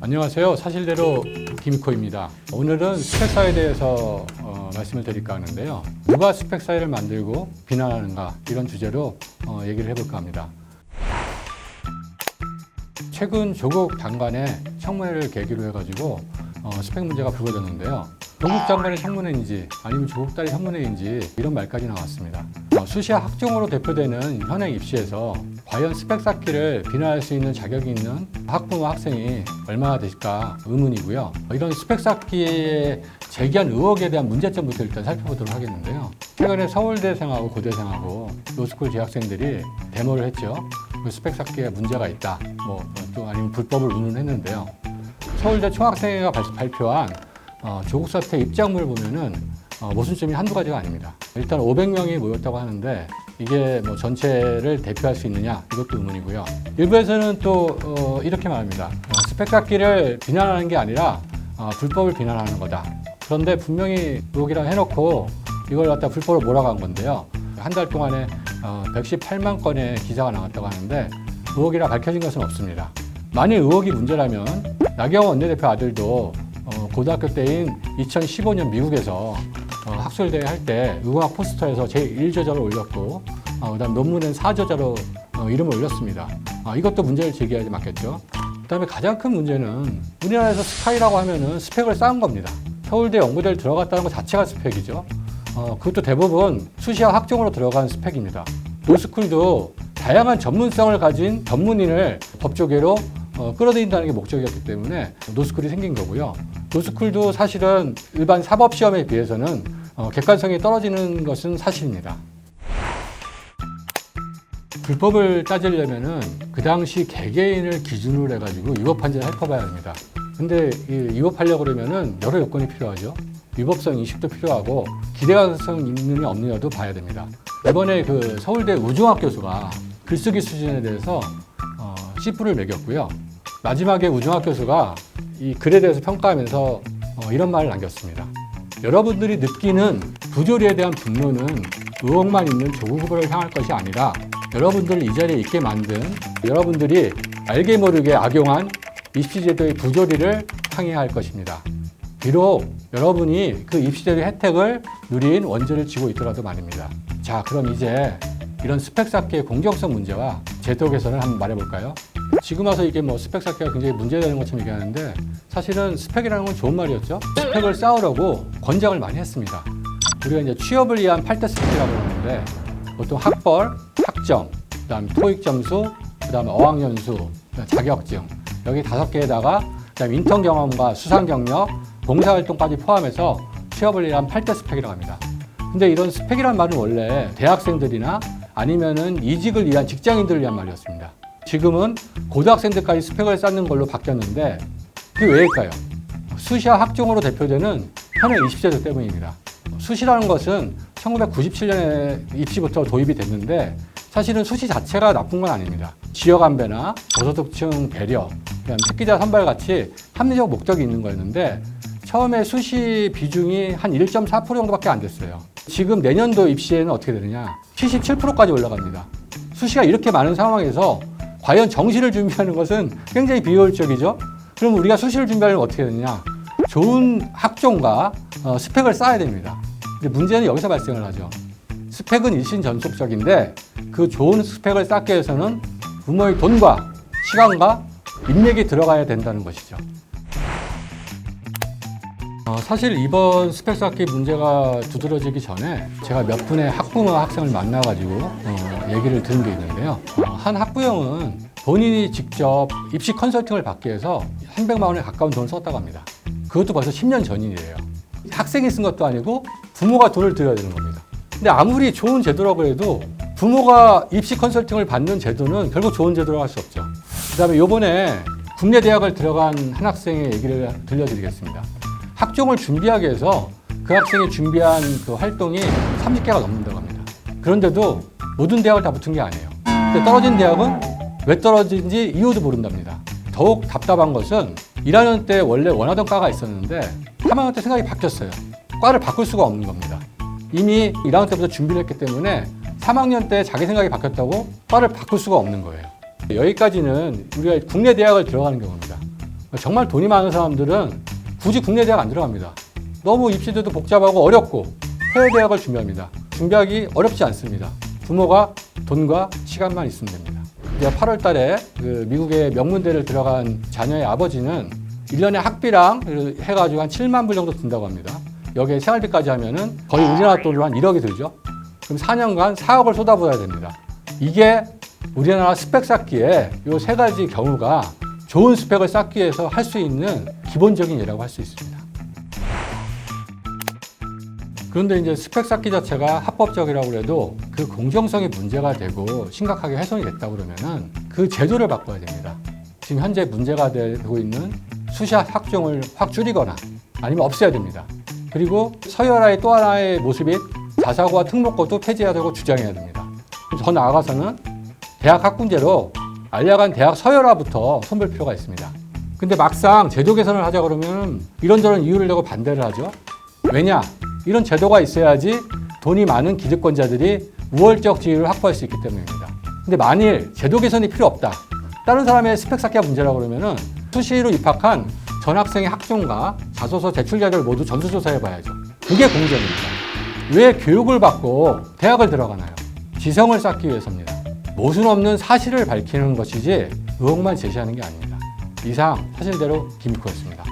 안녕하세요. 사실대로 김익호입니다. 오늘은 스펙사에 대해서 말씀을 드릴까 하는데요. 누가 스펙사를 만들고 비난하는가 이런 주제로 얘기를 해볼까 합니다. 최근 조국 장관의 청문회를 계기로 해가지고 스펙 문제가 불거졌는데요. 조국 장관의 청문회인지 아니면 조국 딸의 청문회인지 이런 말까지 나왔습니다. 수시와 학종으로 대표되는 현행 입시에서 과연 스펙 쌓기를 비난할 수 있는 자격이 있는 학부모 학생이 얼마나 될까 의문이고요. 이런 스펙 쌓기에 제기한 의혹에 대한 문제점부터 일단 살펴보도록 하겠는데요. 최근에 서울대생하고 고대생하고 로스쿨 재학생들이 데모를 했죠. 스펙 쌓기에 문제가 있다. 또 아니면 불법을 운운했는데요. 서울대 총학생회가 발표한 조국 사태 입장문을 보면은 모순점이 한두 가지가 아닙니다. 일단 500명이 모였다고 하는데 이게 전체를 대표할 수 있느냐 이것도 의문이고요. 일부에서는 또 이렇게 말합니다. 스펙 쌓기를 비난하는 게 아니라 불법을 비난하는 거다. 그런데 분명히 의혹이라 해놓고 이걸 갖다 불법으로 몰아간 건데요. 한 달 동안에 118만 건의 기사가 나왔다고 하는데 의혹이라 밝혀진 것은 없습니다. 만일 의혹이 문제라면 나경원 원내대표 아들도 고등학교 때인 2015년 미국에서 학술대회 할 때 의과학 포스터에서 제1저자를 올렸고 그다음 논문은 4저자로 이름을 올렸습니다. 이것도 문제를 제기하지 맞겠죠. 그다음에 가장 큰 문제는 우리나라에서 스카이라고 하면은 스펙을 쌓은 겁니다. 서울대 연구대를 들어갔다는 것 자체가 스펙이죠. 그것도 대부분 수시와 학종으로 들어간 스펙입니다. 로스쿨도 다양한 전문성을 가진 전문인을 법조계로 끌어들인다는 게 목적이었기 때문에 로스쿨이 생긴 거고요. 로스쿨도 사실은 일반 사법시험에 비해서는 객관성이 떨어지는 것은 사실입니다. 불법을 따지려면은 그 당시 개개인을 기준으로 해가지고 위법한지를 살펴봐야 합니다. 근데 위법하려고 그러면은 여러 요건이 필요하죠. 위법성 인식도 필요하고 기대가능성 있느냐 없느냐도 봐야 됩니다. 이번에 그 서울대 우종학 교수가 글쓰기 수준에 대해서 C뿔을 매겼고요. 마지막에 우종학 교수가 이 글에 대해서 평가하면서 이런 말을 남겼습니다. 여러분들이 느끼는 부조리에 대한 분노는 의혹만 있는 조국 후보를 향할 것이 아니라 여러분들을 이 자리에 있게 만든 여러분들이 알게 모르게 악용한 입시제도의 부조리를 항의해야 할 것입니다. 비록 여러분이 그 입시제도의 혜택을 누린 원죄를 지고 있더라도 말입니다. 자, 그럼 이제 이런 스펙 쌓기의 공정성 문제와 제도 개선을 한번 말해볼까요? 지금 와서 이게 스펙 쌓기가 굉장히 문제되는 것처럼 얘기하는데 사실은 스펙이라는 건 좋은 말이었죠. 스펙을 쌓으려고 권장을 많이 했습니다. 우리가 이제 취업을 위한 8대 스펙이라고 하는데 보통 학벌, 학점, 그다음 토익 점수, 그다음에 어학연수, 자격증 여기 5개에다가 그다음 인턴 경험과 수상 경력, 봉사활동까지 포함해서 취업을 위한 8대 스펙이라고 합니다. 근데 이런 스펙이란 말은 원래 대학생들이나 아니면은 이직을 위한 직장인들을 위한 말이었습니다. 지금은 고등학생들까지 스펙을 쌓는 걸로 바뀌었는데 그게 왜일까요? 수시와 학종으로 대표되는 현행 입시제도 때문입니다. 수시라는 것은 1997년에 입시부터 도입이 됐는데 사실은 수시 자체가 나쁜 건 아닙니다. 지역 안배나 저소득층 배려, 특기자 선발 같이 합리적 목적이 있는 거였는데 처음에 수시 비중이 한 1.4% 정도밖에 안 됐어요. 지금 내년도 입시에는 어떻게 되느냐? 77%까지 올라갑니다. 수시가 이렇게 많은 상황에서 과연 정시를 준비하는 것은 굉장히 비효율적이죠. 그럼 우리가 수시를 준비하려면 어떻게 되느냐? 좋은 학종과 스펙을 쌓아야 됩니다. 근데 문제는 여기서 발생을 하죠. 스펙은 일신전속적인데 그 좋은 스펙을 쌓기 위해서는 부모의 돈과 시간과 인맥이 들어가야 된다는 것이죠. 사실 이번 스펙 쌓기 문제가 두드러지기 전에 제가 몇 분의 학부모 학생을 만나가지고 얘기를 들은 게 있는데요. 한 학부형은 본인이 직접 입시 컨설팅을 받기 위해서 300만 원에 가까운 돈을 썼다고 합니다. 그것도 벌써 10년 전 일이에요. 학생이 쓴 것도 아니고 부모가 돈을 들여야 되는 겁니다. 근데 아무리 좋은 제도라고 해도 부모가 입시 컨설팅을 받는 제도는 결국 좋은 제도라고 할 수 없죠. 그다음에 이번에 국내 대학을 들어간 한 학생의 얘기를 들려드리겠습니다. 학종을 준비하기 위해서 그 학생이 준비한 그 활동이 30개가 넘는다고 합니다. 그런데도 모든 대학을 다 붙은 게 아니에요. 근데 떨어진 대학은 왜 떨어진지 이유도 모른답니다. 더욱 답답한 것은 1학년 때 원래 원하던 과가 있었는데 3학년 때 생각이 바뀌었어요. 과를 바꿀 수가 없는 겁니다. 이미 1학년 때부터 준비를 했기 때문에 3학년 때 자기 생각이 바뀌었다고 과를 바꿀 수가 없는 거예요. 여기까지는 우리가 국내 대학을 들어가는 경우입니다. 정말 돈이 많은 사람들은 굳이 국내 대학 안 들어갑니다. 너무 입시도 복잡하고 어렵고 해외 대학을 준비합니다. 준비하기 어렵지 않습니다. 부모가 돈과 시간만 있으면 됩니다. 8월 달에 그 미국의 명문대를 들어간 자녀의 아버지는 1년에 학비랑 해가지고 한 7만 불 정도 든다고 합니다. 여기에 생활비까지 하면은 거의 우리나라 돈으로 한 1억이 들죠. 그럼 4년간 4억을 쏟아부어야 됩니다. 이게 우리나라 스펙 쌓기에 이 세 가지 경우가 좋은 스펙을 쌓기 위해서 할 수 있는 기본적인 예라고 할 수 있습니다. 그런데 이제 스펙 쌓기 자체가 합법적이라고 해도 그 공정성이 문제가 되고 심각하게 훼손이 됐다고 그러면은 그 제도를 바꿔야 됩니다. 지금 현재 문제가 되고 있는 수시학 학종을 확 줄이거나 아니면 없애야 됩니다. 그리고 서열화의 또 하나의 모습인 자사고와 특목고도 폐지해야 되고 주장해야 됩니다. 더 나아가서는 대학 학군제로 알량한 대학 서열화부터 손볼 필요가 있습니다. 근데 막상 제도 개선을 하자 그러면 이런저런 이유를 내고 반대를 하죠. 왜냐? 이런 제도가 있어야지 돈이 많은 기득권자들이 우월적 지위를 확보할 수 있기 때문입니다. 근데 만일 제도 개선이 필요 없다. 다른 사람의 스펙 쌓기가 문제라고 그러면은 수시로 입학한 전 학생의 학종과 자소서 제출 자료를 모두 전수조사해 봐야죠. 그게 공정입니다. 왜 교육을 받고 대학을 들어가나요? 지성을 쌓기 위해서입니다. 모순 없는 사실을 밝히는 것이지 의혹만 제시하는 게 아닙니다. 이상 사실대로 김익호였습니다.